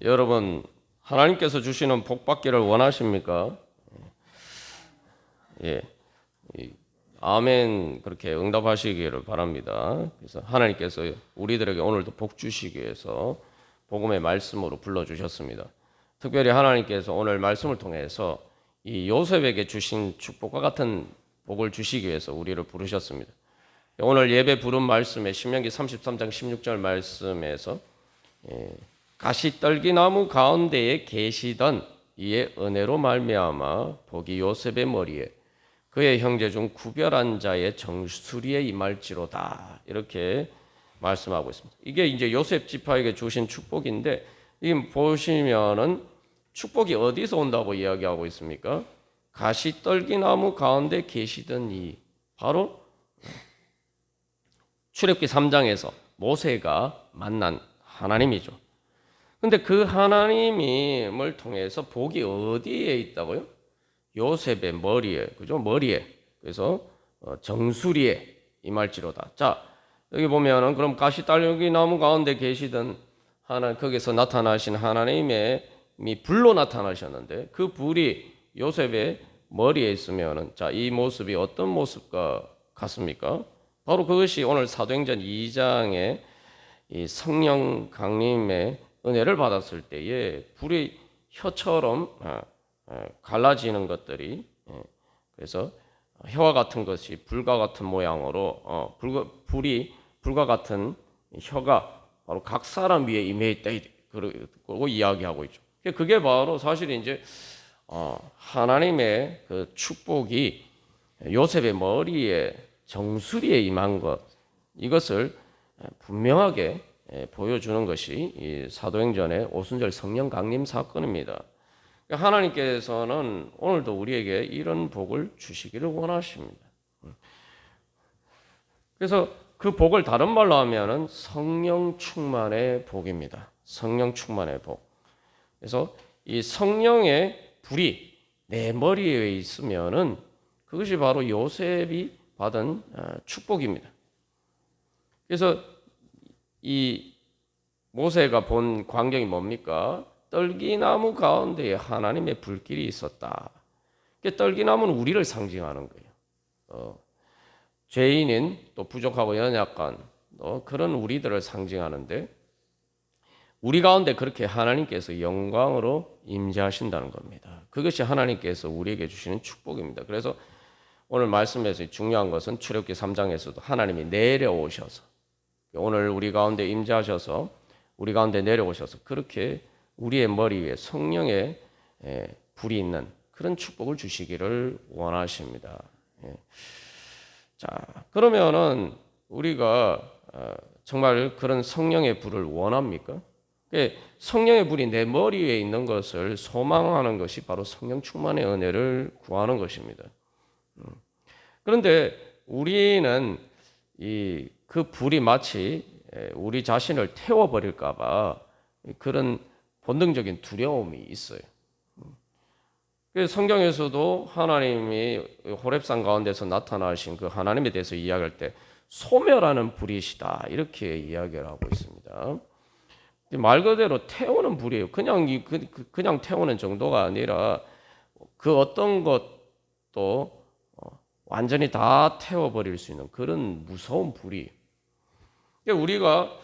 여러분, 하나님께서 주시는 복 받기를 원하십니까? 예, 아멘 그렇게 응답하시기를 바랍니다. 그래서 하나님께서 우리들에게 오늘도 복 주시기 위해서 복음의 말씀으로 불러주셨습니다. 특별히 하나님께서 오늘 말씀을 통해서 이 요셉에게 주신 축복과 같은 복을 주시기 위해서 우리를 부르셨습니다. 오늘 예배 부른 말씀에 신명기 33장 16절 말씀에서 가시떨기나무 가운데에 계시던 이의 은혜로 말미암아 복이 요셉의 머리에 그의 형제 중 구별한 자의 정수리에 임할지로다 이렇게 말씀하고 있습니다. 이게 이제 요셉 지파에게 주신 축복인데 이 보시면은 축복이 어디서 온다고 이야기하고 있습니까? 가시떨기나무 가운데 계시던 이 바로 출애굽기 3장에서 모세가 만난 하나님이죠. 근데 그 하나님을 통해서 복이 어디에 있다고요? 요셉의 머리에, 그죠? 머리에. 그래서 정수리에 임할지로다. 자, 여기 보면은 그럼 가시떨기 나무 가운데 계시던 거기서 나타나신 하나님의 불로 나타나셨는데 그 불이 요셉의 머리에 있으면은 자, 이 모습이 어떤 모습과 같습니까? 바로 그것이 오늘 사도행전 2장의 이 성령 강림의 은혜를 받았을 때에 불이 혀처럼 갈라지는 것들이 그래서 혀와 같은 것이 불과 같은 모양으로 불이 불과 같은 혀가 바로 각 사람 위에 임해 있다 그러고 이야기하고 있죠. 그게 바로 사실 이제 하나님의 그 축복이 요셉의 머리에 정수리에 임한 것 이것을 분명하게 보여주는 것이 이 사도행전의 오순절 성령 강림 사건입니다. 하나님께서는 오늘도 우리에게 이런 복을 주시기를 원하십니다. 그래서 그 복을 다른 말로 하면은 성령 충만의 복입니다. 성령 충만의 복. 그래서 이 성령의 불이 내 머리에 있으면은 그것이 바로 요셉이 받은 축복입니다. 그래서 이 모세가 본 광경이 뭡니까? 떨기나무 가운데에 하나님의 불길이 있었다. 떨기나무는 우리를 상징하는 거예요. 죄인인 또 부족하고 연약한 그런 우리들을 상징하는데 우리 가운데 그렇게 하나님께서 영광으로 임재하신다는 겁니다. 그것이 하나님께서 우리에게 주시는 축복입니다. 그래서 오늘 말씀에서 중요한 것은 출애굽기 3장에서도 하나님이 내려오셔서 오늘 우리 가운데 임재하셔서 우리 가운데 내려오셔서 그렇게 우리의 머리 위에 성령의 불이 있는 그런 축복을 주시기를 원하십니다. 자, 그러면은 우리가 정말 그런 성령의 불을 원합니까? 성령의 불이 내 머리 위에 있는 것을 소망하는 것이 바로 성령 충만의 은혜를 구하는 것입니다. 그런데 우리는 그 불이 마치 우리 자신을 태워버릴까봐 그런 본능적인 두려움이 있어요. 그래서 성경에서도 하나님이 호렙산 가운데서 나타나신 그 하나님에 대해서 이야기할 때 소멸하는 불이시다 이렇게 이야기를 하고 있습니다. 말 그대로 태우는 불이에요. 그냥 태우는 정도가 아니라 그 어떤 것도 완전히 다 태워버릴 수 있는 그런 무서운 불이. 우리가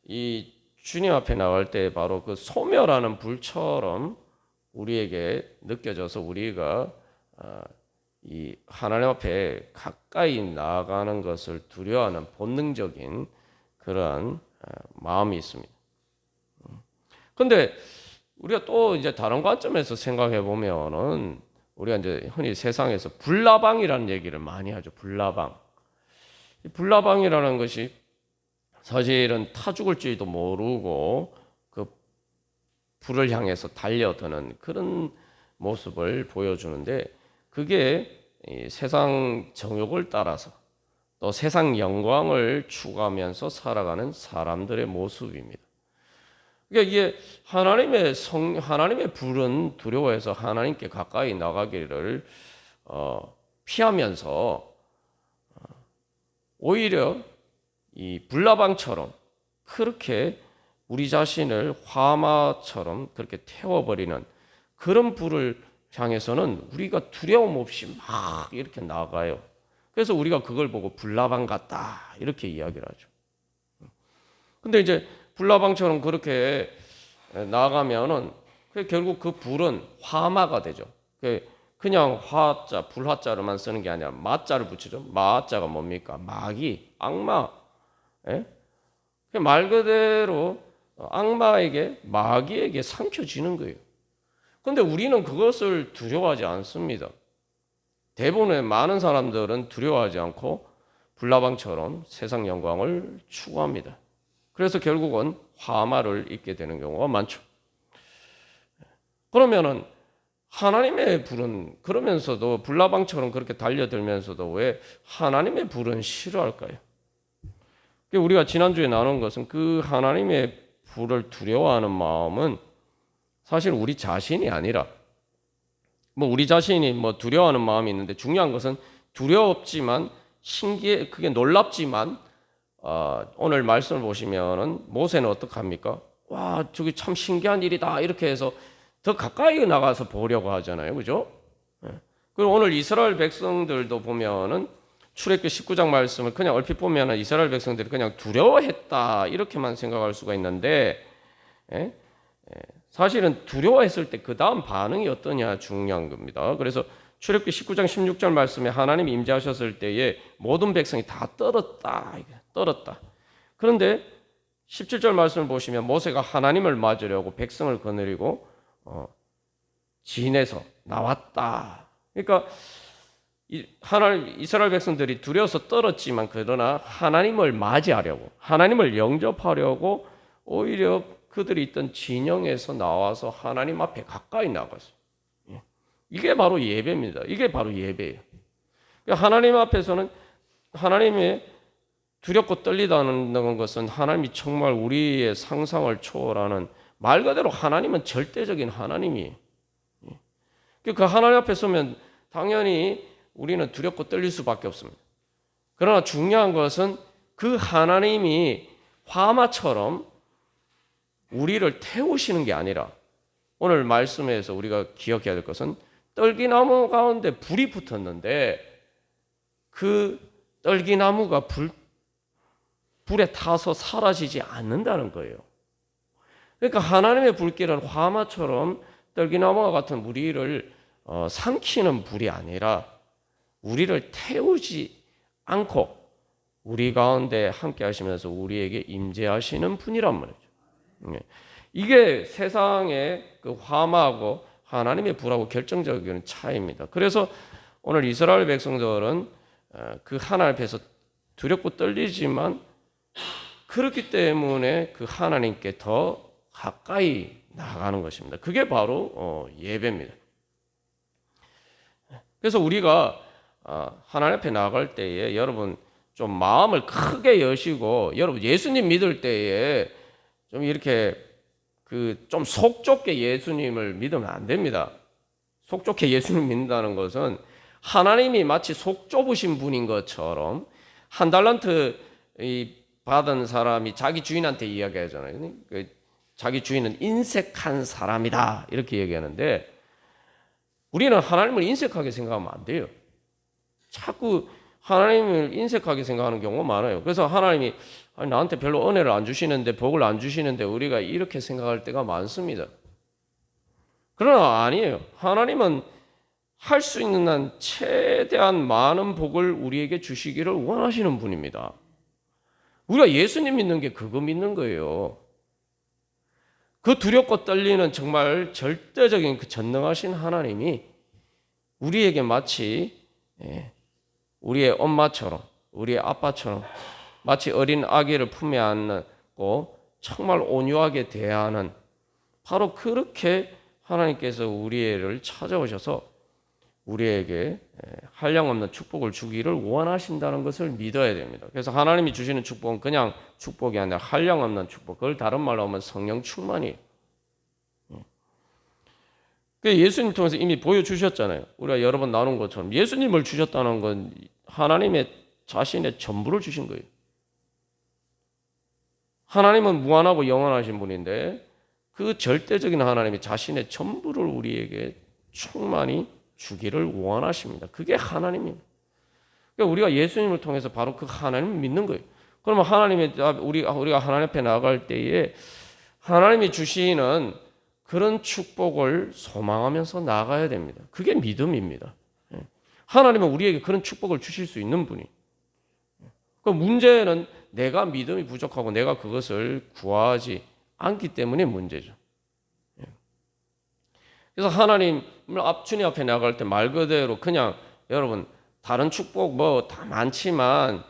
이 주님 앞에 나갈 때 바로 그 소멸하는 불처럼 우리에게 느껴져서 우리가 이 하나님 앞에 가까이 나아가는 것을 두려워하는 본능적인 그러한 마음이 있습니다. 그런데 우리가 또 이제 다른 관점에서 생각해 보면은 우리가 이제 흔히 세상에서 불나방이라는 얘기를 많이 하죠. 불나방. 불나방이라는 것이 사실은 타 죽을지도 모르고 그 불을 향해서 달려드는 그런 모습을 보여주는데 그게 세상 정욕을 따라서 또 세상 영광을 추구하면서 살아가는 사람들의 모습입니다. 그러니까 이게 하나님의 불은 두려워해서 하나님께 가까이 나가기를 피하면서 오히려 이 불나방처럼 그렇게 우리 자신을 화마처럼 그렇게 태워버리는 그런 불을 향해서는 우리가 두려움 없이 막 이렇게 나가요. 그래서 우리가 그걸 보고 불나방 같다 이렇게 이야기를 하죠. 근데 이제 불나방처럼 그렇게 나가면은 결국 그 불은 화마가 되죠. 그냥 화자, 불화자로만 쓰는 게 아니라 마자를 붙이죠. 마자가 뭡니까? 마귀, 악마. 예? 말 그대로 악마에게, 마귀에게 삼켜지는 거예요. 근데 우리는 그것을 두려워하지 않습니다. 대부분의 많은 사람들은 두려워하지 않고 불나방처럼 세상 영광을 추구합니다. 그래서 결국은 화마를 입게 되는 경우가 많죠. 그러면은 하나님의 불은 그러면서도 불나방처럼 그렇게 달려들면서도 왜 하나님의 불은 싫어할까요? 우리가 지난주에 나눈 것은 그 하나님의 불을 두려워하는 마음은 사실 우리 자신이 아니라 우리 자신이 두려워하는 마음이 있는데 중요한 것은 두렵지만 그게 놀랍지만 오늘 말씀을 보시면은 모세는 어떻게 합니까? 와, 저기 참 신기한 일이다 이렇게 해서 더 가까이 나가서 보려고 하잖아요. 그죠? 그리고 오늘 이스라엘 백성들도 보면은 출애굽기 19장 말씀을 그냥 얼핏 보면은 이스라엘 백성들이 그냥 두려워했다 이렇게만 생각할 수가 있는데 사실은 두려워했을 때 그 다음 반응이 어떠냐 중요한 겁니다. 그래서 출애굽기 19장 16절 말씀에 하나님이 임재하셨을 때에 모든 백성이 다 떨었다. 그런데 17절 말씀을 보시면 모세가 하나님을 맞으려고 백성을 거느리고 진에서 나왔다. 그러니까 이스라엘 백성들이 두려워서 떨었지만 그러나 하나님을 맞이하려고 하나님을 영접하려고 오히려 그들이 있던 진영에서 나와서 하나님 앞에 가까이 나갔어요. 이게 바로 예배입니다. 이게 바로 예배예요. 그러니까 하나님 앞에서는 하나님의 두렵고 떨리다는 것은 하나님이 정말 우리의 상상을 초월하는 말 그대로 하나님은 절대적인 하나님이에요. 그 하나님 앞에 서면 당연히 우리는 두렵고 떨릴 수밖에 없습니다. 그러나 중요한 것은 그 하나님이 화마처럼 우리를 태우시는 게 아니라 오늘 말씀에서 우리가 기억해야 될 것은 떨기나무 가운데 불이 붙었는데 그 떨기나무가 불에 타서 사라지지 않는다는 거예요. 그러니까 하나님의 불길은 화마처럼 떨기나무와 같은 우리를 삼키는 불이 아니라 우리를 태우지 않고 우리 가운데 함께 하시면서 우리에게 임재하시는 분이란 말이죠. 이게 세상의 그 화마하고 하나님의 불하고 결정적인 차이입니다. 그래서 오늘 이스라엘 백성들은 그 하나님 앞에서 두렵고 떨리지만 그렇기 때문에 그 하나님께 더 가까이 나가는 것입니다. 그게 바로 예배입니다. 그래서 우리가 하나님 앞에 나갈 때에 여러분 좀 마음을 크게 여시고 여러분 예수님 믿을 때에 좀 이렇게 좀 속 좁게 예수님을 믿으면 안 됩니다. 속 좁게 예수님 믿는다는 것은 하나님이 마치 속 좁으신 분인 것처럼 한 달란트 받은 사람이 자기 주인한테 이야기하잖아요. 자기 주인은 인색한 사람이다 이렇게 얘기하는데 우리는 하나님을 인색하게 생각하면 안 돼요. 자꾸 하나님을 인색하게 생각하는 경우가 많아요. 그래서 하나님이 나한테 별로 은혜를 안 주시는데 복을 안 주시는데 우리가 이렇게 생각할 때가 많습니다. 그러나 아니에요. 하나님은 할 수 있는 한 최대한 많은 복을 우리에게 주시기를 원하시는 분입니다. 우리가 예수님 믿는 게 그거 믿는 거예요. 그 두렵고 떨리는 정말 절대적인 그 전능하신 하나님이 우리에게 마치 우리의 엄마처럼 우리의 아빠처럼 마치 어린 아기를 품에 안고 정말 온유하게 대하는 바로 그렇게 하나님께서 우리를 찾아오셔서 우리에게 한량없는 축복을 주기를 원하신다는 것을 믿어야 됩니다. 그래서 하나님이 주시는 축복은 그냥 축복이 아니라 한량없는 축복. 그걸 다른 말로 하면 성령 충만이에요. 예수님 통해서 이미 보여주셨잖아요. 우리가 여러 번 나눈 것처럼 예수님을 주셨다는 건 하나님의 자신의 전부를 주신 거예요. 하나님은 무한하고 영원하신 분인데 그 절대적인 하나님이 자신의 전부를 우리에게 충만히 주기를 원하십니다. 그게 하나님입니다. 그러니까 우리가 예수님을 통해서 바로 그 하나님을 믿는 거예요. 그러면 우리가 하나님 앞에 나아갈 때에 하나님이 주시는 그런 축복을 소망하면서 나아가야 됩니다. 그게 믿음입니다. 하나님은 우리에게 그런 축복을 주실 수 있는 분이. 그 문제는 내가 믿음이 부족하고 내가 그것을 구하지 않기 때문에 문제죠. 그래서 하나님을 주님 앞에 나갈 때 말 그대로 그냥 여러분 다른 축복 뭐 다 많지만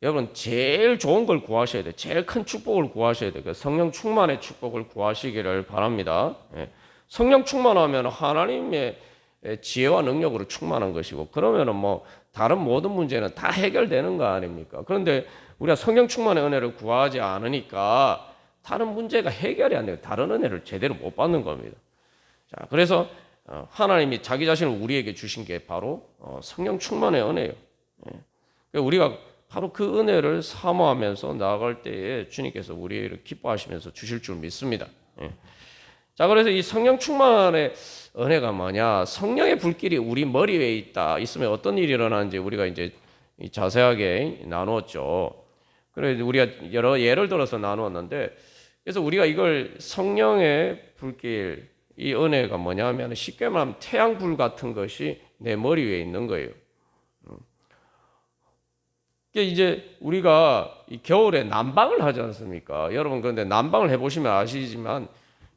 여러분 제일 좋은 걸 구하셔야 돼요. 제일 큰 축복을 구하셔야 돼요. 성령 충만의 축복을 구하시기를 바랍니다. 성령 충만하면 하나님의 지혜와 능력으로 충만한 것이고 그러면은 뭐 다른 모든 문제는 다 해결되는 거 아닙니까? 그런데 우리가 성령 충만의 은혜를 구하지 않으니까 다른 문제가 해결이 안 돼요. 다른 은혜를 제대로 못 받는 겁니다. 자, 그래서 하나님이 자기 자신을 우리에게 주신 게 바로 성령 충만의 은혜예요. 우리가 바로 그 은혜를 사모하면서 나아갈 때에 주님께서 우리를 기뻐하시면서 주실 줄 믿습니다. 자, 그래서 이 성령 충만의 은혜가 뭐냐? 성령의 불길이 우리 머리 위에 있으면 어떤 일이 일어나는지 우리가 이제 자세하게 나누었죠. 그래서 우리가 여러 예를 들어서 나누었는데, 그래서 우리가 이걸 성령의 불길, 이 은혜가 뭐냐면 쉽게 말하면 태양불 같은 것이 내 머리 위에 있는 거예요. 이제 우리가 이 겨울에 난방을 하지 않습니까? 여러분 그런데 난방을 해보시면 아시지만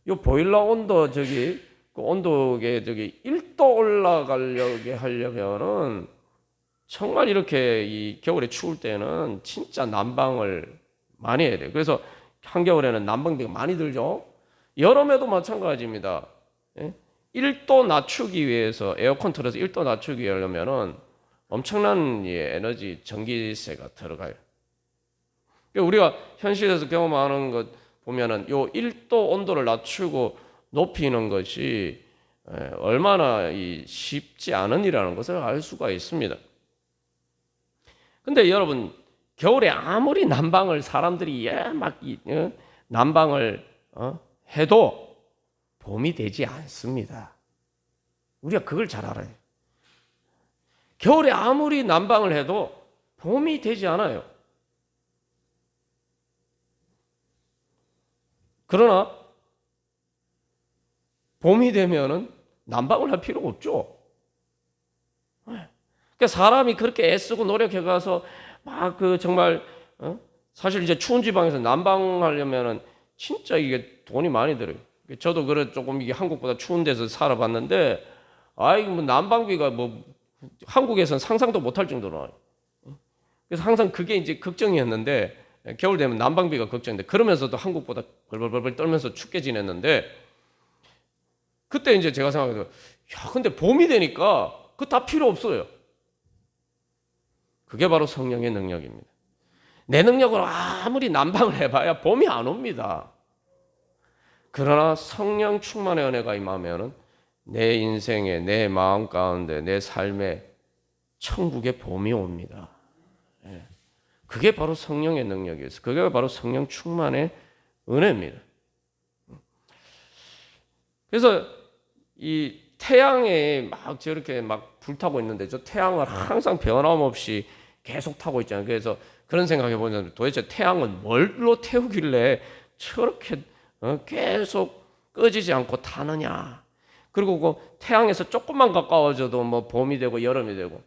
이 보일러 온도 그 온도계 1도 올라가려게 하려면은 정말 이렇게 이 겨울에 추울 때는 진짜 난방을 많이 해야 돼요. 그래서 한겨울에는 난방비가 많이 들죠. 여름에도 마찬가지입니다. 1도 낮추기 위해서 에어컨 틀어서 1도 낮추기 하려면은 엄청난 에너지 전기세가 들어가요. 우리가 현실에서 경험하는 것 보면은 요 1도 온도를 낮추고 높이는 것이 얼마나 쉽지 않은 일이라는 것을 알 수가 있습니다. 근데 여러분 겨울에 아무리 난방을 사람들이 난방을 해도 봄이 되지 않습니다. 우리가 그걸 잘 알아요. 겨울에 아무리 난방을 해도 봄이 되지 않아요. 그러나 봄이 되면은 난방을 할 필요가 없죠. 그러니까 사람이 그렇게 애쓰고 노력해가서 막 정말 사실 이제 추운 지방에서 난방하려면은 진짜 이게 돈이 많이 들어요. 저도 조금 이게 한국보다 추운 데서 살아봤는데 뭐 난방비가 뭐 한국에서는 상상도 못할 정도로 나와요. 그래서 항상 그게 이제 걱정이었는데 겨울 되면 난방비가 걱정인데 그러면서도 한국보다 벌벌벌 떨면서 춥게 지냈는데 그때 이제 제가 생각해서 근데 봄이 되니까 그거 다 필요 없어요. 그게 바로 성령의 능력입니다. 내 능력으로 아무리 난방을 해봐야 봄이 안 옵니다. 그러나 성령 충만의 은혜가 임하면은 내 인생에, 내 마음 가운데, 내 삶에 천국의 봄이 옵니다. 그게 바로 성령의 능력이에요. 그게 바로 성령 충만의 은혜입니다. 그래서 이 태양에 막 저렇게 막 불타고 있는데 저 태양을 항상 변함없이 계속 타고 있잖아요. 그래서 그런 생각해 보면 도대체 태양은 뭘로 태우길래 저렇게 계속 꺼지지 않고 타느냐. 그리고 그 태양에서 조금만 가까워져도 뭐 봄이 되고 여름이 되고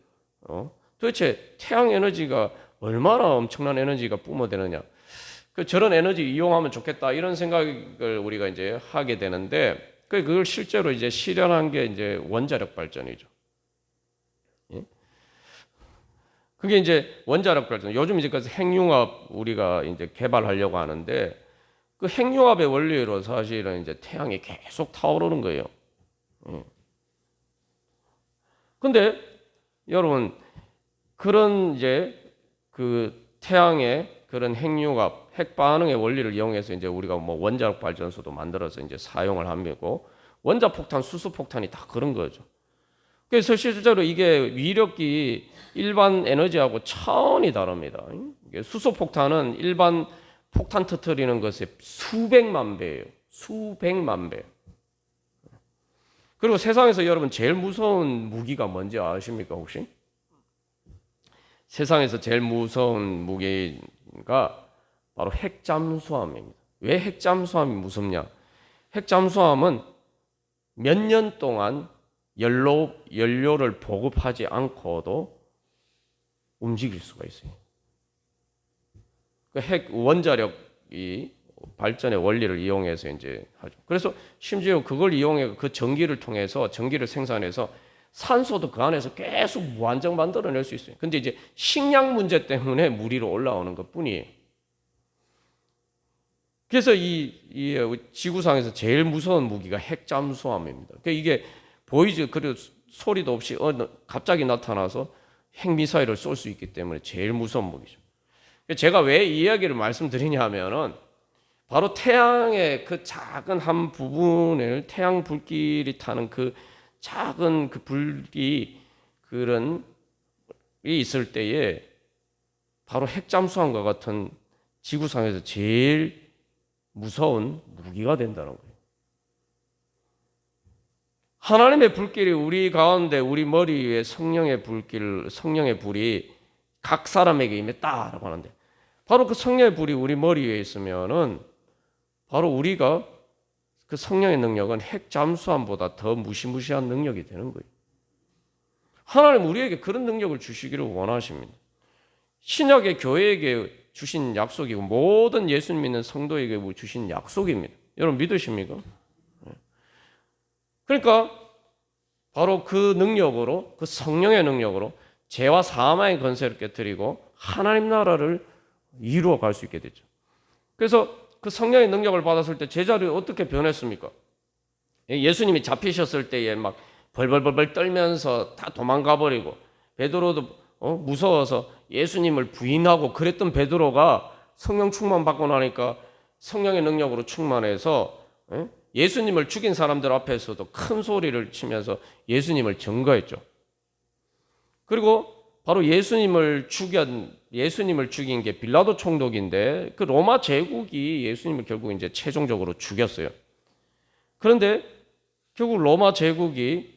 도대체 태양 에너지가 얼마나 엄청난 에너지가 뿜어대느냐. 저런 에너지 이용하면 좋겠다 이런 생각을 우리가 이제 하게 되는데 그걸 실제로 이제 실현한 게 이제 원자력 발전이죠. 그게 이제 원자력 발전. 요즘 이제 그래서 핵융합 우리가 이제 개발하려고 하는데 그 핵융합의 원리로 사실은 이제 태양이 계속 타오르는 거예요. 근데 여러분 그런 이제 그 태양의 그런 핵융합, 핵 반응의 원리를 이용해서 이제 우리가 뭐 원자력 발전소도 만들어서 이제 사용을 하고 원자폭탄, 수소폭탄이 다 그런 거죠. 그래서 실제로 이게 위력이 일반 에너지하고 차원이 다릅니다. 수소폭탄은 일반 폭탄 터뜨리는 것의 수백만 배예요. 수백만 배. 그리고 세상에서 여러분 제일 무서운 무기가 뭔지 아십니까 혹시? 세상에서 제일 무서운 무기가 바로 핵잠수함입니다. 왜 핵잠수함이 무섭냐? 핵잠수함은 몇 년 동안 연료를 보급하지 않고도 움직일 수가 있어요. 그 핵 원자력이 발전의 원리를 이용해서 이제 하죠. 그래서 심지어 그걸 이용해 그 전기를 통해서 전기를 생산해서 산소도 그 안에서 계속 무한정 만들어낼 수 있어요. 근데 이제 식량 문제 때문에 물 위로 올라오는 것 뿐이에요. 그래서 이 지구상에서 제일 무서운 무기가 핵잠수함입니다. 그러니까 이게 보이지, 그리고 소리도 없이 갑자기 나타나서 핵미사일을 쏠 수 있기 때문에 제일 무서운 무기죠. 제가 왜 이 이야기를 말씀드리냐 하면은 바로 태양의 그 작은 한 부분을 태양 불길이 타는 그 작은 그 불이 그런 이 있을 때에 바로 핵잠수함과 같은 지구상에서 제일 무서운 무기가 된다는 거예요. 하나님의 불길이 우리 가운데 우리 머리 위에 성령의 불길, 성령의 불이 각 사람에게 임했다라고 하는데 바로 그 성령의 불이 우리 머리 위에 있으면은 바로 우리가 그 성령의 능력은 핵잠수함보다 더 무시무시한 능력이 되는 거예요. 하나님 우리에게 그런 능력을 주시기를 원하십니다. 신약의 교회에게 주신 약속이고 모든 예수 믿는 성도에게 주신 약속입니다. 여러분 믿으십니까? 그러니까 바로 그 능력으로, 그 성령의 능력으로 죄와 사망의 권세를 깨뜨리고 하나님 나라를 이루어 갈 수 있게 됐죠. 그래서 그 성령의 능력을 받았을 때 제자들이 어떻게 변했습니까? 예수님이 잡히셨을 때에 막 벌벌벌 떨면서 다 도망가 버리고 베드로도 무서워서 예수님을 부인하고 그랬던 베드로가 성령 충만 받고 나니까 성령의 능력으로 충만해서 예수님을 죽인 사람들 앞에서도 큰 소리를 치면서 예수님을 증거했죠. 그리고 바로 예수님을 죽인 게 빌라도 총독인데 그 로마 제국이 예수님을 결국 이제 최종적으로 죽였어요. 그런데 결국 로마 제국이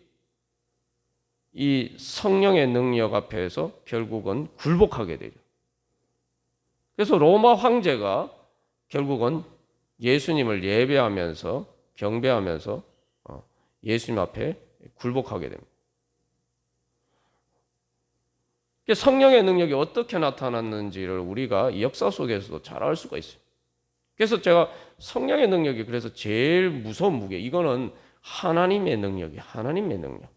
이 성령의 능력 앞에서 결국은 굴복하게 되죠. 그래서 로마 황제가 결국은 예수님을 예배하면서 경배하면서 예수님 앞에 굴복하게 됩니다. 성령의 능력이 어떻게 나타났는지를 우리가 이 역사 속에서도 잘 알 수가 있어요. 그래서 제가 성령의 능력이 그래서 제일 무서운 무게, 이거는 하나님의 능력이 하나님의 능력.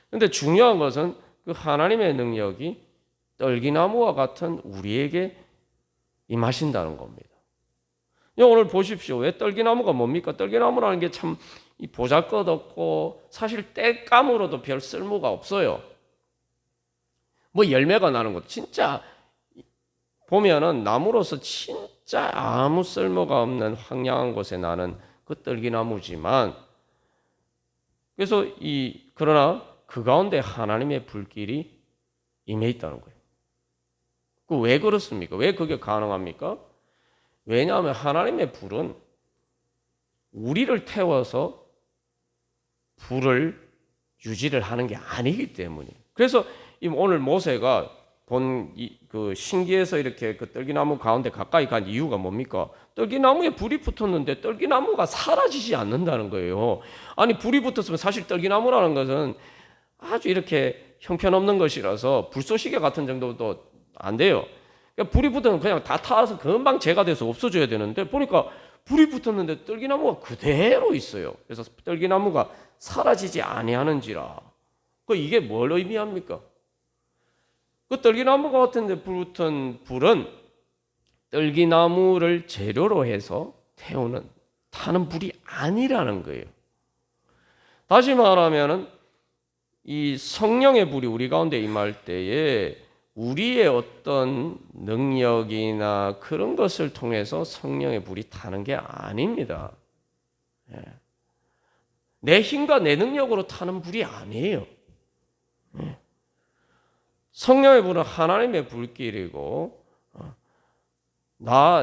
그런데 중요한 것은 그 하나님의 능력이 떨기나무와 같은 우리에게 임하신다는 겁니다. 오늘 보십시오. 왜 떨기나무가 뭡니까? 떨기나무라는 게 참 보잘것없고 사실 땔감으로도 별 쓸모가 없어요. 뭐 열매가 나는 것 진짜 보면은 나무로서 진짜 아무 쓸모가 없는 황량한 곳에 나는 그 떨기나무지만 그래서 그러나 그 가운데 하나님의 불길이 임해 있다는 거예요. 그 왜 그렇습니까? 왜 그게 가능합니까? 왜냐하면 하나님의 불은 우리를 태워서 불을 유지를 하는 게 아니기 때문이에요. 그래서 오늘 모세가 본 그 신기해서 이렇게 그 떨기나무 가운데 가까이 간 이유가 뭡니까? 떨기나무에 불이 붙었는데 떨기나무가 사라지지 않는다는 거예요. 아니 불이 붙었으면 사실 떨기나무라는 것은 아주 이렇게 형편없는 것이라서 불쏘시개 같은 정도도 안 돼요. 그러니까 불이 붙으면 그냥 다 타서 금방 재가 돼서 없어져야 되는데 보니까 불이 붙었는데 떨기나무가 그대로 있어요. 그래서 떨기나무가 사라지지 아니하는지라. 이게 뭘 의미합니까? 그 떨기나무가 같은데 붙은 불은 떨기나무를 재료로 해서 타는 불이 아니라는 거예요. 다시 말하면은 이 성령의 불이 우리 가운데 임할 때에 우리의 어떤 능력이나 그런 것을 통해서 성령의 불이 타는 게 아닙니다. 내 힘과 내 능력으로 타는 불이 아니에요. 성령의 불은 하나님의 불길이고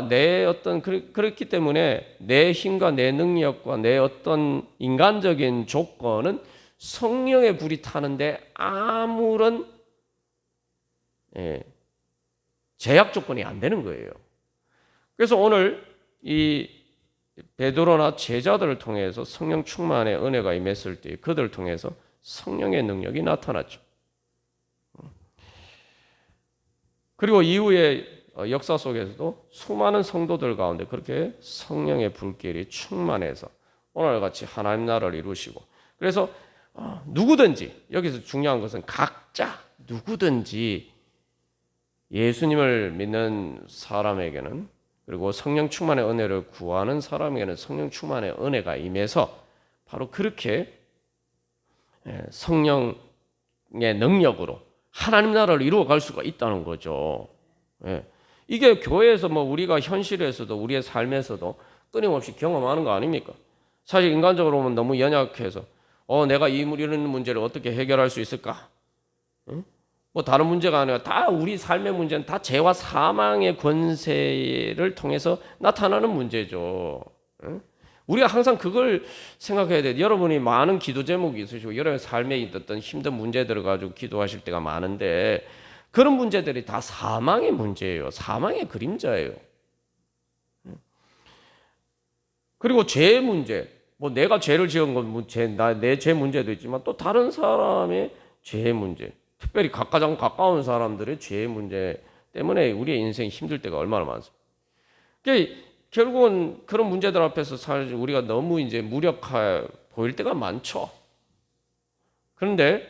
내 어떤 그렇기 때문에 내 힘과 내 능력과 내 어떤 인간적인 조건은 성령의 불이 타는데 아무런 제약 조건이 안 되는 거예요. 그래서 오늘 이 베드로나 제자들을 통해서 성령 충만의 은혜가 임했을 때 그들을 통해서 성령의 능력이 나타났죠. 그리고 이후에 역사 속에서도 수많은 성도들 가운데 그렇게 성령의 불길이 충만해서 오늘 같이 하나님 나라를 이루시고, 그래서 누구든지, 여기서 중요한 것은 각자 누구든지 예수님을 믿는 사람에게는, 그리고 성령 충만의 은혜를 구하는 사람에게는 성령 충만의 은혜가 임해서 바로 그렇게 성령의 능력으로 하나님 나라를 이루어갈 수가 있다는 거죠. 이게 교회에서 우리가 현실에서도 우리의 삶에서도 끊임없이 경험하는 거 아닙니까? 사실 인간적으로 보면 너무 연약해서 내가 이런 문제를 어떻게 해결할 수 있을까? 다른 문제가 아니라 다 우리 삶의 문제는 다 죄와 사망의 권세를 통해서 나타나는 문제죠. 우리가 항상 그걸 생각해야 돼요. 여러분이 많은 기도 제목이 있으시고 여러분의 삶에 있었던 힘든 문제들을 가지고 기도하실 때가 많은데 그런 문제들이 다 사망의 문제예요. 사망의 그림자예요. 그리고 죄의 문제, 내가 죄를 지은 건 내 죄 문제도 있지만 또 다른 사람의 죄의 문제, 특별히 가까운 사람들의 죄의 문제 때문에 우리의 인생이 힘들 때가 얼마나 많습니까? 그러니까 결국은 그런 문제들 앞에서 사실 우리가 너무 이제 무력해 보일 때가 많죠. 그런데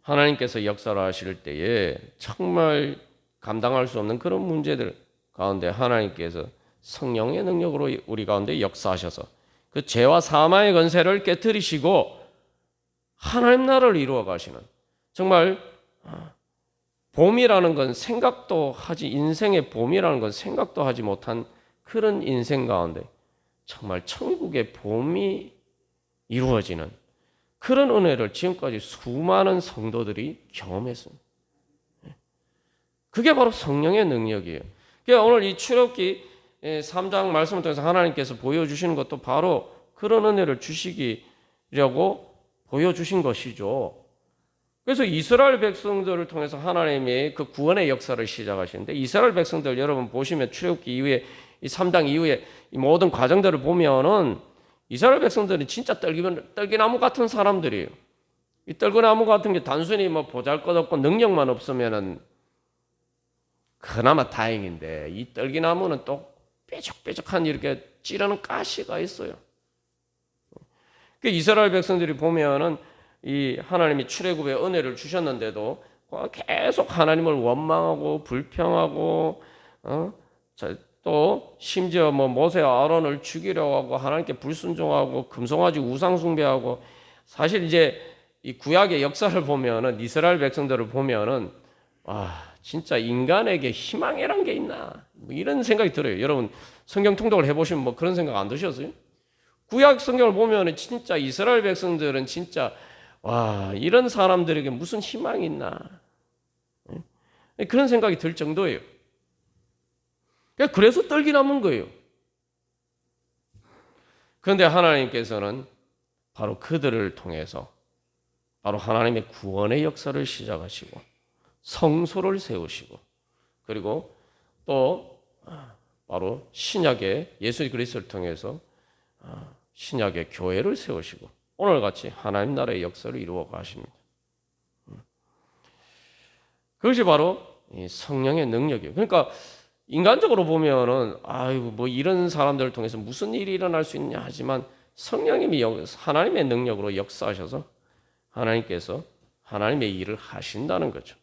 하나님께서 역사를 하실 때에 정말 감당할 수 없는 그런 문제들 가운데 하나님께서 성령의 능력으로 우리 가운데 역사하셔서 그 죄와 사망의 권세를 깨뜨리시고 하나님 나라를 이루어 가시는, 정말 봄이라는 건 인생의 봄이라는 건 생각도 하지 못한 그런 인생 가운데 정말 천국의 봄이 이루어지는 그런 은혜를 지금까지 수많은 성도들이 경험했습니다. 그게 바로 성령의 능력이에요. 그러니까 오늘 이 출애굽기 3장 말씀을 통해서 하나님께서 보여주시는 것도 바로 그런 은혜를 주시기려고 보여주신 것이죠. 그래서 이스라엘 백성들을 통해서 하나님이 그 구원의 역사를 시작하시는데, 이스라엘 백성들 여러분 보시면 출애굽기 이후에 이 3장 이후에 이 모든 과정들을 보면은 이스라엘 백성들은 진짜 떨기나무 같은 사람들이에요. 이 떨기나무 같은 게 단순히 보잘것없고 능력만 없으면은 그나마 다행인데, 이 떨기나무는 또 뾰족뾰족한 이렇게 찌르는 가시가 있어요. 그 이스라엘 백성들이 보면은 이 하나님이 출애굽의 은혜를 주셨는데도 계속 하나님을 원망하고 불평하고 또 심지어 모세와 아론을 죽이려고 하고 하나님께 불순종하고 금송아지 우상 숭배하고, 사실 이제 이 구약의 역사를 보면은 이스라엘 백성들을 보면은 진짜 인간에게 희망이란 게 있나 이런 생각이 들어요. 여러분 성경 통독을 해보시면 그런 생각 안 드셨어요? 구약 성경을 보면은 진짜 이스라엘 백성들은 진짜 이런 사람들에게 무슨 희망이 있나 그런 생각이 들 정도예요. 그래서 떨기나무인 거예요. 그런데 하나님께서는 바로 그들을 통해서 바로 하나님의 구원의 역사를 시작하시고 성소를 세우시고, 그리고 또 바로 신약의 예수 그리스도를 통해서 신약의 교회를 세우시고 오늘같이 하나님 나라의 역사를 이루어 가십니다. 그것이 바로 이 성령의 능력이에요. 그러니까 인간적으로 보면은 이런 사람들을 통해서 무슨 일이 일어날 수 있냐 하지만 성령님이 하나님의 능력으로 역사하셔서 하나님께서 하나님의 일을 하신다는 거죠.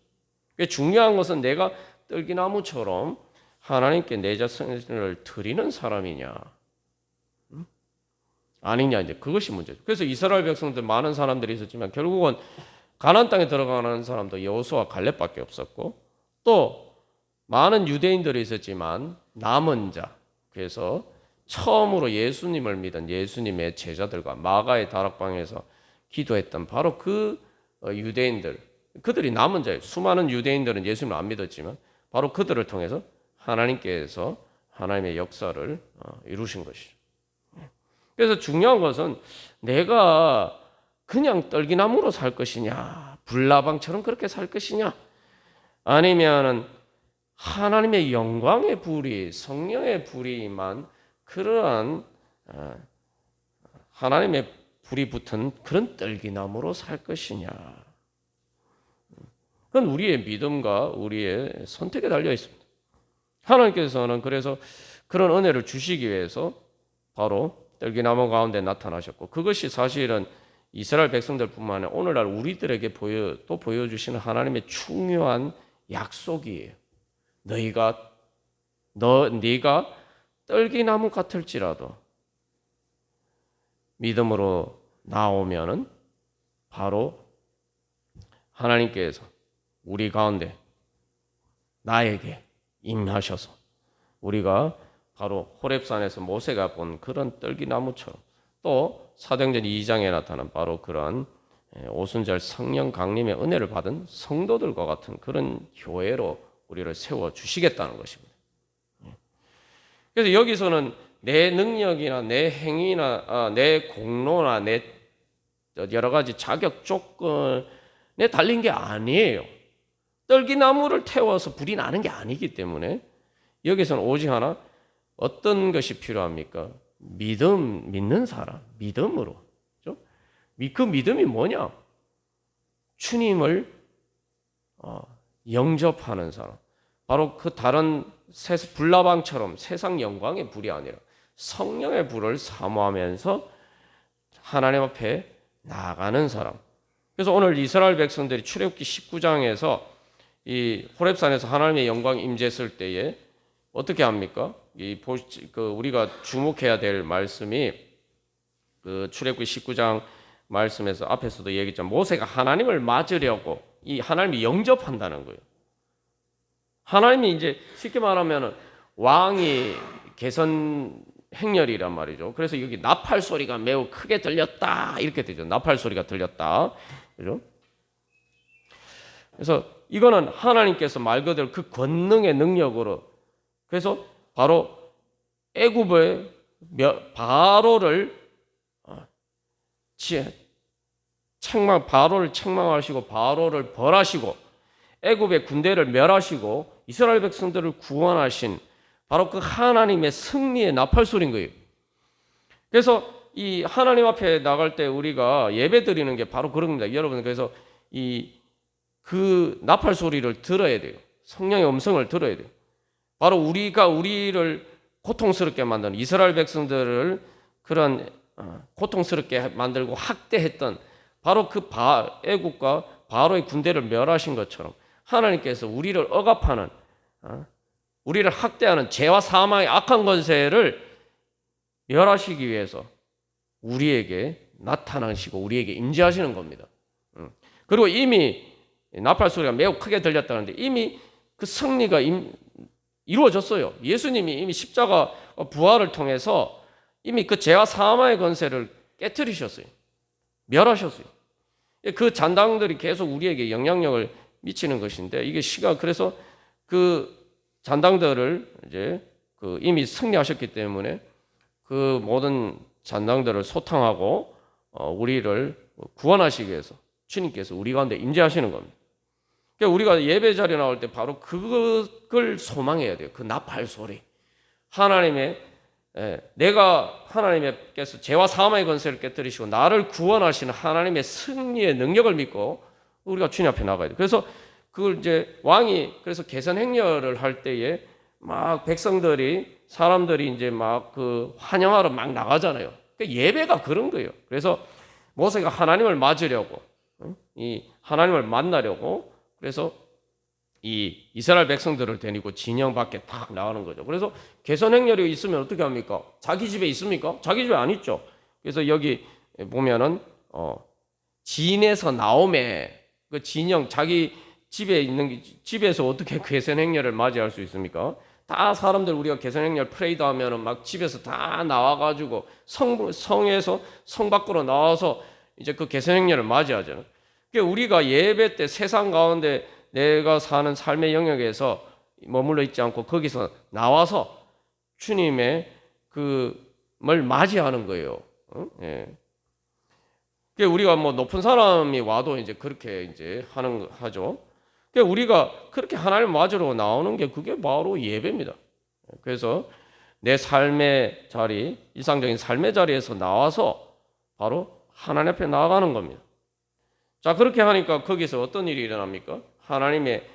중요한 것은 내가 떨기나무처럼 하나님께 내 자신을 드리는 사람이냐 아니냐, 이제 그것이 문제죠. 그래서 이스라엘 백성들 많은 사람들이 있었지만 결국은 가나안 땅에 들어가는 사람도 여호수아 갈렙밖에 없었고, 또 많은 유대인들이 있었지만 남은 자, 그래서 처음으로 예수님을 믿은 예수님의 제자들과 마가의 다락방에서 기도했던 바로 그 유대인들, 그들이 남은 자예요. 수많은 유대인들은 예수님을 안 믿었지만 바로 그들을 통해서 하나님께서 하나님의 역사를 이루신 것이죠. 그래서 중요한 것은 내가 그냥 떨기나무로 살 것이냐, 불나방처럼 그렇게 살 것이냐, 아니면은 하나님의 영광의 불이, 성령의 불이 임한 그러한 하나님의 불이 붙은 그런 떨기나무로 살 것이냐. 그건 우리의 믿음과 우리의 선택에 달려 있습니다. 하나님께서는 그래서 그런 은혜를 주시기 위해서 바로 떨기나무 가운데 나타나셨고, 그것이 사실은 이스라엘 백성들뿐만 아니라 오늘날 우리들에게 또 보여주시는 하나님의 중요한 약속이에요. 네가 떨기나무 같을지라도 믿음으로 나오면은 바로 하나님께서 우리 가운데 나에게 임하셔서 우리가 바로 호렙산에서 모세가 본 그런 떨기나무처럼, 또 사도행전 2장에 나타난 바로 그런 오순절 성령 강림의 은혜를 받은 성도들과 같은 그런 교회로 우리를 세워 주시겠다는 것입니다. 그래서 여기서는 내 능력이나 내 행위나 내 공로나 내 여러 가지 자격 조건에 달린 게 아니에요. 떨기나무를 태워서 불이 나는 게 아니기 때문에 여기서는 오직 하나, 어떤 것이 필요합니까? 믿는 사람, 믿음으로. 그렇죠? 그 믿음이 뭐냐? 주님을 영접하는 사람. 바로 그 다른 불나방처럼 세상 영광의 불이 아니라 성령의 불을 사모하면서 하나님 앞에 나아가는 사람. 그래서 오늘 이스라엘 백성들이 출애굽기 19장에서 이 호렙산에서 하나님의 영광이 임재했을 때에 어떻게 합니까? 우리가 주목해야 될 말씀이 그 출애굽기 19장 말씀에서 앞에서도 얘기했지만 모세가 하나님을 맞으려고 이 하나님이 영접한다는 거예요. 하나님이 이제 쉽게 말하면 왕이 개선 행렬이란 말이죠. 그래서 여기 나팔 소리가 매우 크게 들렸다 이렇게 되죠. 나팔 소리가 들렸다. 그죠? 그래서 이거는 하나님께서 말 그대로 그 권능의 능력으로, 그래서 바로 애굽의 바로를 책망하시고 바로를 벌하시고 애굽의 군대를 멸하시고 이스라엘 백성들을 구원하신 바로 그 하나님의 승리의 나팔 소리인 거예요. 그래서 이 하나님 앞에 나갈 때 우리가 예배 드리는 게 바로 그런 겁니다. 여러분, 그래서 그 나팔 소리를 들어야 돼요. 성령의 음성을 들어야 돼요. 바로 우리를 고통스럽게 만든 이스라엘 백성들을 그런 고통스럽게 만들고 학대했던 바로 그 애국과 바로의 군대를 멸하신 것처럼 하나님께서 우리를 억압하는, 우리를 학대하는 죄와 사망의 악한 권세를 멸하시기 위해서 우리에게 나타나시고 우리에게 임재하시는 겁니다. 그리고 이미 나팔 소리가 매우 크게 들렸다는데 이미 그 승리가 이루어졌어요. 예수님이 이미 십자가 부활을 통해서 이미 그 죄와 사망의 권세를 깨뜨리셨어요. 멸하셨어요. 그 잔당들이 계속 우리에게 영향력을 미치는 것인데 이게 그래서 그 잔당들을 이제 이미 승리하셨기 때문에 그 모든 잔당들을 소탕하고 우리를 구원하시기 위해서 주님께서 우리 가운데 임재하시는 겁니다. 그러니까 우리가 예배 자리에 나올 때 바로 그걸 소망해야 돼요. 그 나팔 소리. 내가 하나님께서 죄와 사망의 권세를 깨뜨리시고 나를 구원하시는 하나님의 승리의 능력을 믿고 우리가 주님 앞에 나가야 돼요. 그래서 그걸 이제 왕이 그래서 개선 행렬을 할 때에 막 사람들이 이제 막 그 환영하러 막 나가잖아요. 그러니까 예배가 그런 거예요. 그래서 모세가 하나님을 맞으려고, 이 하나님을 만나려고, 그래서 이 이스라엘 백성들을 데리고 진영 밖에 딱 나가는 거죠. 그래서 개선 행렬이 있으면 어떻게 합니까? 자기 집에 있습니까? 자기 집에 안 있죠. 그래서 여기 보면은 진에서 나옴에 그 진영, 자기 집에 있는 집에서 어떻게 개선 행렬을 맞이할 수 있습니까? 다 사람들 우리가 개선 행렬 프레이드 하면은 막 집에서 다 나와가지고 성에서 성 밖으로 나와서 이제 그 개선 행렬을 맞이하잖아요. 그러니까 우리가 예배 때 세상 가운데 내가 사는 삶의 영역에서 머물러 있지 않고 거기서 나와서 주님의 그을 맞이하는 거예요. 예. 우리가 뭐 높은 사람이 와도 이제 그렇게 이제 하죠. 우리가 그렇게 하나님 맞으러 나오는 게 그게 바로 예배입니다. 그래서 내 삶의 자리, 일상적인 삶의 자리에서 나와서 바로 하나님 앞에 나아가는 겁니다. 자, 그렇게 하니까 거기서 어떤 일이 일어납니까? 하나님의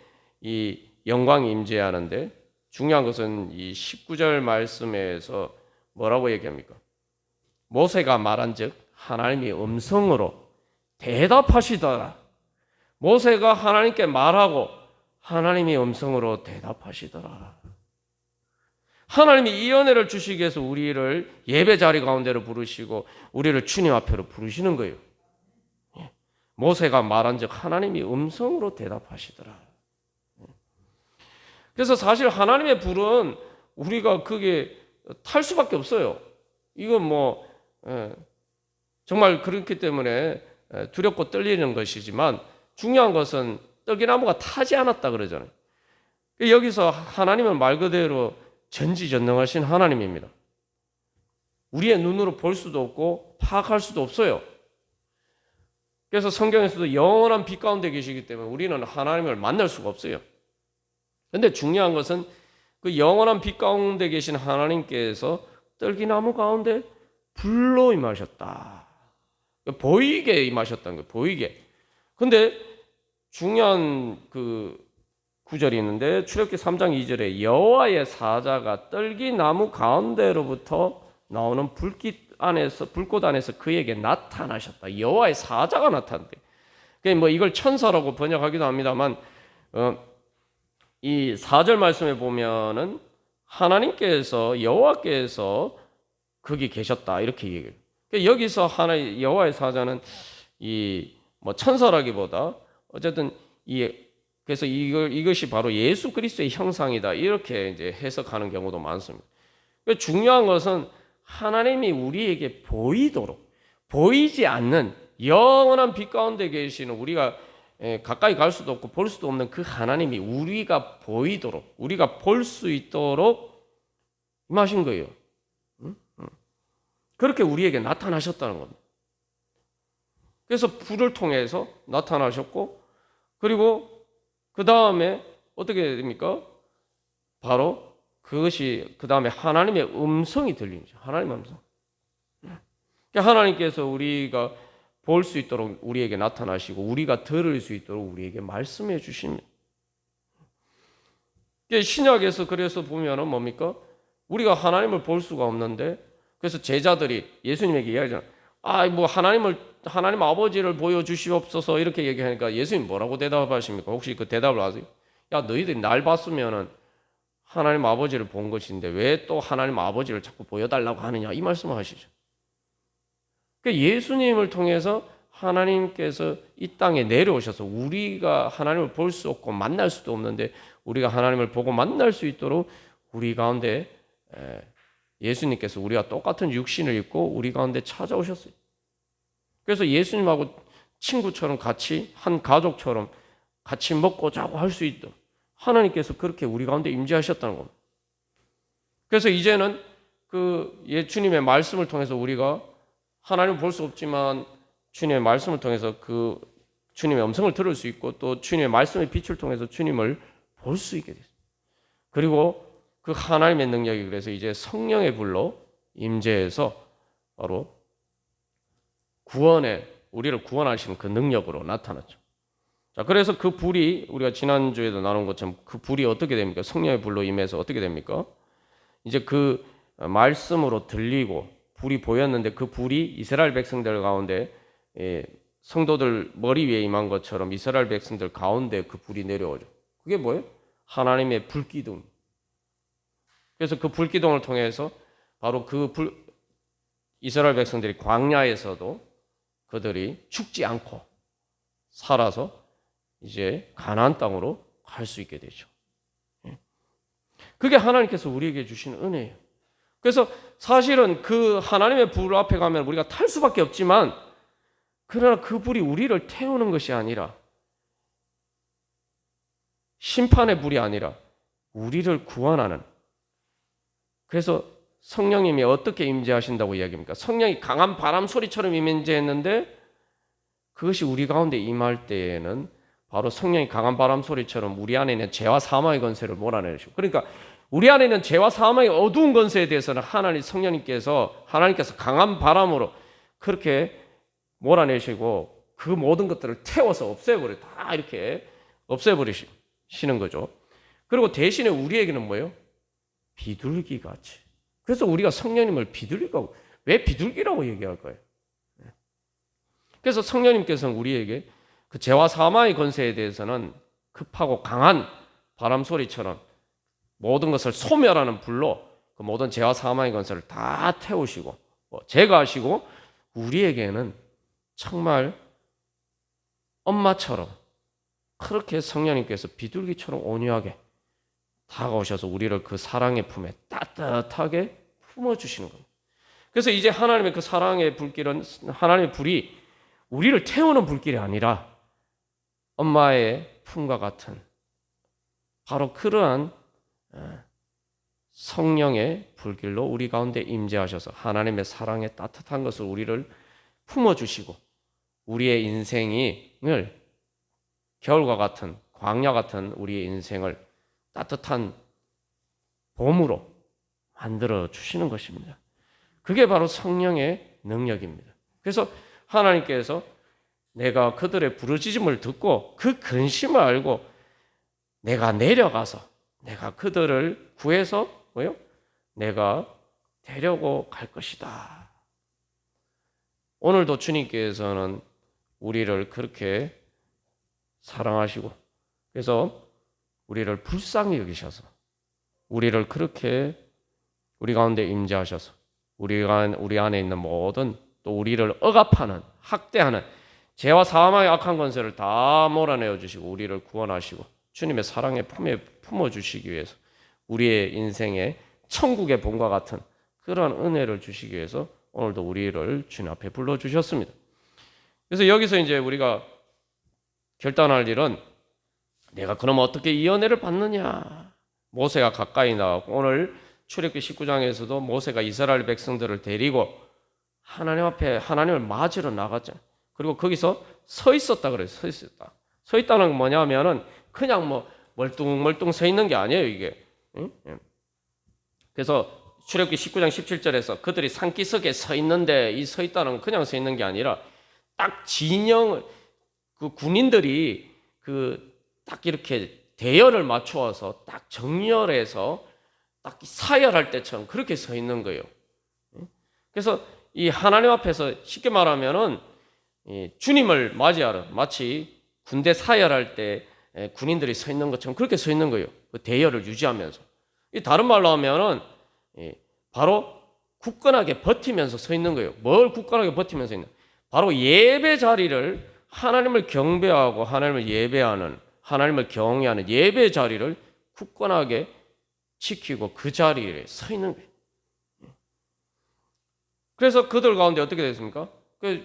이 영광이 임재하는데 중요한 것은 이 19절 말씀에서 뭐라고 얘기합니까? 모세가 말한즉 하나님이 음성으로 대답하시더라. 모세가 하나님께 말하고 하나님이 음성으로 대답하시더라. 하나님이 이 은혜를 주시기 위해서 우리를 예배 자리 가운데로 부르시고 우리를 주님 앞으로 부르시는 거예요. 모세가 말한즉 하나님이 음성으로 대답하시더라. 그래서 사실 하나님의 불은 우리가 그게 탈 수밖에 없어요. 이건 뭐 정말 그렇기 때문에 두렵고 떨리는 것이지만 중요한 것은 떡이나무가 타지 않았다 그러잖아요. 여기서 하나님은 말 그대로 전지전능하신 하나님입니다. 우리의 눈으로 볼 수도 없고 파악할 수도 없어요. 그래서 성경에서도 영원한 빛 가운데 계시기 때문에 우리는 하나님을 만날 수가 없어요. 그런데 중요한 것은 그 영원한 빛 가운데 계신 하나님께서 떨기나무 가운데 불로 임하셨다. 보이게 임하셨다는 거예요. 보이게. 근데 중요한 그 구절이 있는데 출애굽기 3장 2절에 여호와의 사자가 떨기나무 가운데로부터 나오는 불꽃 안에서 그에게 나타나셨다. 여호와의 사자가 나타난대. 뭐 이걸 천사라고 번역하기도 합니다만 이 4절 말씀에 보면은 하나님께서 여호와께서 거기 계셨다 이렇게 얘기해요. 여기서 여호와의 사자는 이 뭐 천사라기보다 어쨌든 그래서 이것이 바로 예수 그리스도의 형상이다 이렇게 이제 해석하는 경우도 많습니다. 중요한 것은 하나님이 우리에게 보이지 않는 영원한 빛 가운데 계시는 우리가 가까이 갈 수도 없고 볼 수도 없는 그 하나님이 우리가 보이도록 우리가 볼 수 있도록 임하신 거예요. 그렇게 우리에게 나타나셨다는 겁니다. 그래서 불을 통해서 나타나셨고 그리고 그 다음에 어떻게 됩니까? 바로 그것이 그 다음에 하나님의 음성이 들리죠. 하나님의 음성. 하나님께서 우리가 볼 수 있도록 우리에게 나타나시고 우리가 들을 수 있도록 우리에게 말씀해 주십니다. 신약에서 그래서 보면은 뭡니까? 우리가 하나님을 볼 수가 없는데 그래서 제자들이 예수님에게 이야기하잖아요. 뭐 하나님 아버지를 보여주시옵소서 이렇게 얘기하니까 예수님 뭐라고 대답하십니까? 혹시 그 대답을 아세요? 야 너희들이 날 봤으면은 하나님 아버지를 본 것인데 왜 또 하나님 아버지를 자꾸 보여달라고 하느냐 이 말씀을 하시죠. 예수님을 통해서 하나님께서 이 땅에 내려오셔서 우리가 하나님을 볼 수 없고 만날 수도 없는데 우리가 하나님을 보고 만날 수 있도록 우리 가운데 예수님께서 우리와 똑같은 육신을 입고 우리 가운데 찾아오셨어요. 그래서 예수님하고 친구처럼 같이 한 가족처럼 같이 먹고 자고 할 수 있도록 하나님께서 그렇게 우리 가운데 임재하셨다는 겁니다. 그래서 이제는 주님의 말씀을 통해서 우리가 하나님을 볼 수 없지만 주님의 말씀을 통해서 그 주님의 음성을 들을 수 있고 또 주님의 말씀의 빛을 통해서 주님을 볼 수 있게 됐어요. 그리고 그 하나님의 능력이 그래서 이제 성령의 불로 임재해서 바로 우리를 구원하시는 그 능력으로 나타났죠. 자, 그래서 그 불이 우리가 지난주에도 나눈 것처럼 그 불이 어떻게 됩니까? 성령의 불로 임해서 어떻게 됩니까? 이제 그 말씀으로 들리고 불이 보였는데 그 불이 이스라엘 백성들 가운데 성도들 머리 위에 임한 것처럼 이스라엘 백성들 가운데 그 불이 내려오죠. 그게 뭐예요? 하나님의 불기둥. 그래서 그 불기둥을 통해서 바로 이스라엘 백성들이 광야에서도 그들이 죽지 않고 살아서 이제 가나안 땅으로 갈 수 있게 되죠. 그게 하나님께서 우리에게 주신 은혜예요. 그래서 사실은 그 하나님의 불 앞에 가면 우리가 탈 수밖에 없지만 그러나 그 불이 우리를 태우는 것이 아니라 심판의 불이 아니라 우리를 구원하는. 그래서 성령님이 어떻게 임재하신다고 이야기합니까? 성령이 강한 바람 소리처럼 임재했는데 그것이 우리 가운데 임할 때에는 바로 성령이 강한 바람 소리처럼 우리 안에 있는 죄와 사망의 권세를 몰아내시고, 그러니까 우리 안에 있는 죄와 사망의 어두운 권세에 대해서는 하나님께서 강한 바람으로 그렇게 몰아내시고 그 모든 것들을 태워서 없애버려, 다 이렇게 없애버리시는 거죠. 그리고 대신에 우리에게는 뭐예요? 비둘기 같이. 그래서 우리가 성령님을 비둘기라고, 왜 비둘기라고 얘기할 거예요? 그래서 성령님께서는 우리에게 그 죄와 사망의 권세에 대해서는 급하고 강한 바람 소리처럼 모든 것을 소멸하는 불로 그 모든 죄와 사망의 권세를 다 태우시고 제거하시고, 우리에게는 정말 엄마처럼 그렇게 성령님께서 비둘기처럼 온유하게 다가오셔서 우리를 그 사랑의 품에 따뜻하게 품어주시는 겁니다. 그래서 이제 하나님의 그 사랑의 불길은, 하나님의 불이 우리를 태우는 불길이 아니라 엄마의 품과 같은 바로 그러한 성령의 불길로 우리 가운데 임재하셔서 하나님의 사랑의 따뜻한 것을 우리를 품어주시고, 우리의 인생을 겨울과 같은, 광야 같은 우리의 인생을 따뜻한 봄으로 만들어 주시는 것입니다. 그게 바로 성령의 능력입니다. 그래서 하나님께서 내가 그들의 부르짖음을 듣고 그 근심을 알고 내가 내려가서 내가 그들을 구해서 내가 데려고 갈 것이다. 오늘도 주님께서는 우리를 그렇게 사랑하시고, 그래서 우리를 불쌍히 여기셔서 우리를 그렇게 우리 가운데 임재하셔서 우리 안에 있는 모든, 또 우리를 억압하는, 학대하는 죄와 사망의 악한 권세를 다 몰아내어 주시고 우리를 구원하시고 주님의 사랑의 품에 품어주시기 위해서 우리의 인생에 천국의 본과 같은 그런 은혜를 주시기 위해서 오늘도 우리를 주님 앞에 불러주셨습니다. 그래서 여기서 이제 우리가 결단할 일은, 내가 그럼 어떻게 이 은혜를 받느냐. 모세가 가까이 나왔고, 오늘 출애굽기 19장에서도 모세가 이스라엘 백성들을 데리고 하나님 앞에 하나님을 맞으러 나갔잖아요. 그리고 거기서 서 있었다 그래요. 서 있었다. 서 있다는 건 뭐냐면은 그냥 뭐 멀뚱멀뚱 서 있는 게 아니에요, 이게. 그래서 출애굽기 19장 17절에서 그들이 산기슭에 서 있는데, 이 서 있다는 건 그냥 서 있는 게 아니라 딱 진영, 그 군인들이 딱 이렇게 대열을 맞추어서 딱 정렬해서 딱 사열할 때처럼 그렇게 서 있는 거예요. 그래서 이 하나님 앞에서 쉽게 말하면은 주님을 맞이하러, 마치 군대 사열할 때 군인들이 서 있는 것처럼 그렇게 서 있는 거예요. 그 대열을 유지하면서. 다른 말로 하면은 바로 굳건하게 버티면서 서 있는 거예요. 뭘 굳건하게 버티면서 있는? 바로 예배 자리를, 하나님을 경배하고 하나님을 예배하는, 하나님을 경외하는 예배 자리를 굳건하게 지키고 그 자리에 서 있는 거예요. 그래서 그들 가운데 어떻게 됐습니까?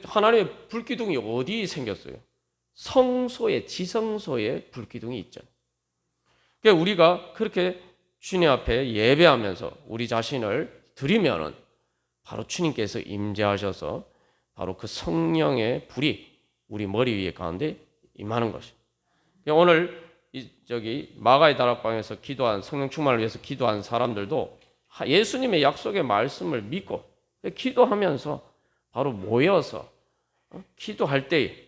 하나님의 불기둥이 어디 생겼어요? 성소에, 지성소에 불기둥이 있잖아요. 그러니까 우리가 그렇게 주님 앞에 예배하면서 우리 자신을 드리면은 바로 주님께서 임재하셔서 바로 그 성령의 불이 우리 머리 위에 가운데 임하는 것이에요. 오늘 마가의 다락방에서 기도한, 성령 충만을 위해서 기도한 사람들도 예수님의 약속의 말씀을 믿고 기도하면서 바로 모여서 기도할 때,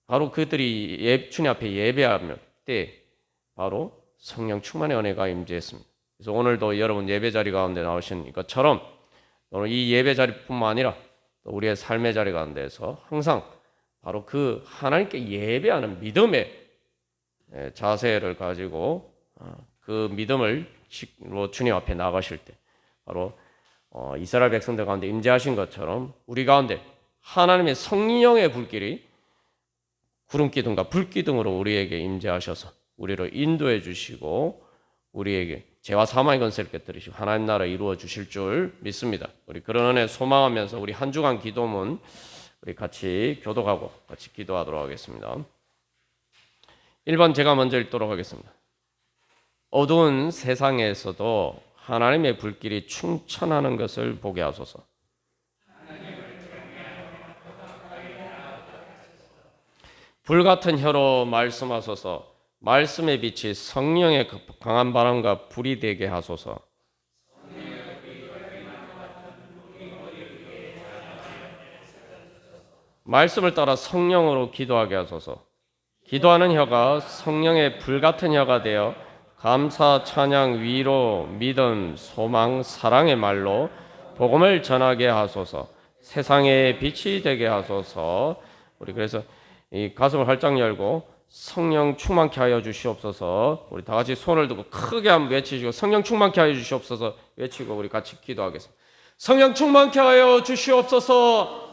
바로 그들이 주님 앞에 예배할 때 바로 성령 충만의 은혜가 임재했습니다. 그래서 오늘도 여러분 예배 자리 가운데 나오신 것처럼 오늘 이 예배 자리뿐만 아니라 또 우리의 삶의 자리 가운데서 항상 바로 그 하나님께 예배하는 믿음의 자세를 가지고 그 믿음을 주님 앞에 나가실 때 바로 이스라엘 백성들 가운데 임재하신 것처럼 우리 가운데 하나님의 성령의 불길이 구름기둥과 불기둥으로 우리에게 임재하셔서 우리를 인도해 주시고 우리에게 죄와 사망의 권세를 깨뜨리시고 하나님 나라 이루어 주실 줄 믿습니다. 우리 그런 은혜 소망하면서 우리 한 주간 기도문 우리 같이 교독하고 같이 기도하도록 하겠습니다. 1번 제가 먼저 읽도록 하겠습니다. 어두운 세상에서도 하나님의 불길이 충천하는 것을 보게 하소서. 불같은 혀로 말씀하소서. 말씀의 빛이 성령의 강한 바람과 불이 되게 하소서. 말씀을 따라 성령으로 기도하게 하소서. 기도하는 혀가 성령의 불같은 혀가 되어 감사, 찬양, 위로, 믿음, 소망, 사랑의 말로 복음을 전하게 하소서. 세상의 빛이 되게 하소서. 우리 그래서 이 가슴을 활짝 열고 성령 충만케 하여 주시옵소서. 우리 다 같이 손을 들고 크게 한번 외치시고 성령 충만케 하여 주시옵소서 외치고 우리 같이 기도하겠습니다. 성령 충만케 하여 주시옵소서.